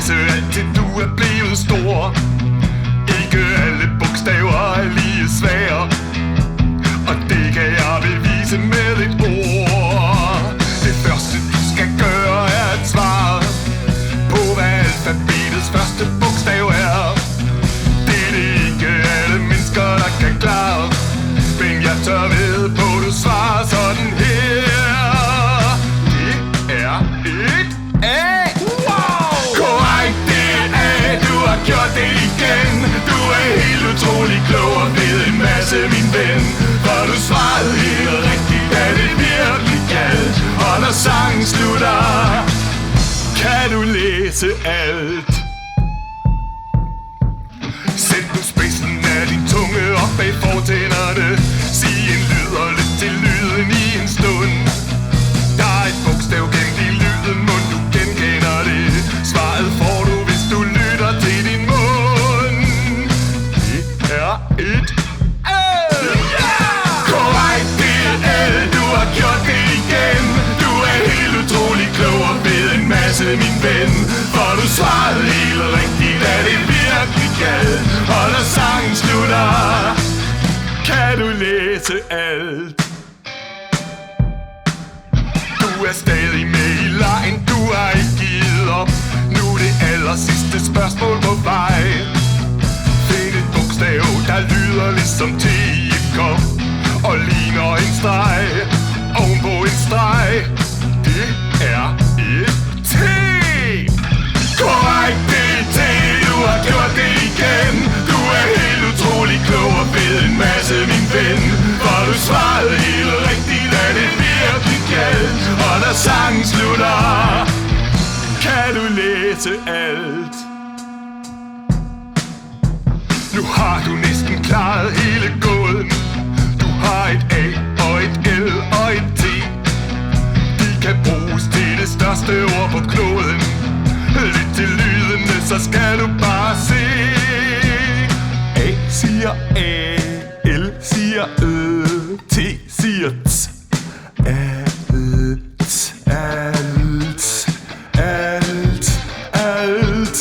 læse alt til du er blevet stor. Ikke alle bogstaver er lige svære, og det kan jeg bevise med et ord. Det første du skal gøre er at svare på hvad alfabetets første bogstav er. Det er det ikke alle mennesker der kan klare, men jeg tør ved på du svarer sådan her. Det er et A. Wow! Korrekt, det er A. Du har gjort det igen. Du er helt utrolig klog og ved en masse, min ven. For du svarede helt rigtigt, da det virkelig galt. Og når sangen slutter, kan du læse alt. Sæt nu spidsen af din tunge op bag fortænderne. Sig en lyd og lyt til lyden i en stund. Der er et bogstav gemt i lyden, mund du genkender det. Svaret får du, hvis du lytter til din mund. Det er et L. Korrekt, det er L. Du har gjort det igen. Du er helt utrolig klog og ved en masse, min ven. For du svarede helt rigtigt, da det virkelig galt. Og når sangen slutter, kan du læse alt. Du er stadig med i lejen, du har ikke givet op. Nu er det aller sidste spørgsmål på vej. Find et bogstav, der lyder ligesom T i et kop og ligner en streg ovenpå en streg. Det er et T. Korrekt, det er T. Du har gjort det igen. Du er helt utrolig klog og ved en masse, min ven. For du svarede helt rigtigt, da det virkelig galt. Og når sangen slutter, kan du læse alt. Nu har du næsten klaret hele gåden. Du har et A og et L og et T. De kan bruges til det største ord på kloden. Lyt til lydene, så skal du bare se. A siger A, L siger Ø, T siger T. Alt, alt, alt, alt,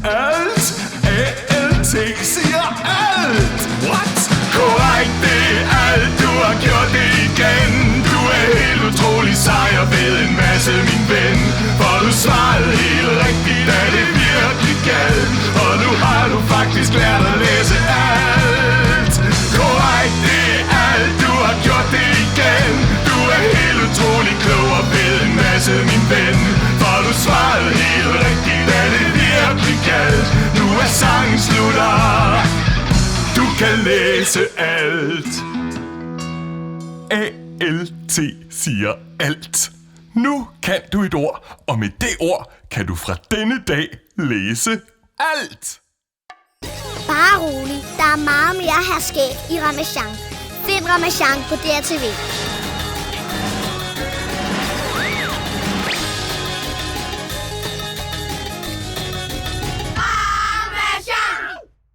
alt. A-L-T siger alt. What? Korrekt, det er alt. Du har gjort det igen. Du er helt utrolig sej og ved en masse, min ven. For du svarede helt rigtigt, da det virkelig galt. Og nu har du faktisk lært at læse alt. Korrekt, det er alt. Du har gjort det igen. Du er helt utrolig klog og ved en masse, min ven. For du svarede helt rigtigt, da det virkelig galt. Nu er sangen slutter. Du kan læse alt. A-L-T siger alt. Nu kan du et ord, og med det ord kan du fra denne dag læse alt. Bare rolig, der er meget mere herskab i Ramasjang. Find Ramasjang på DRTV.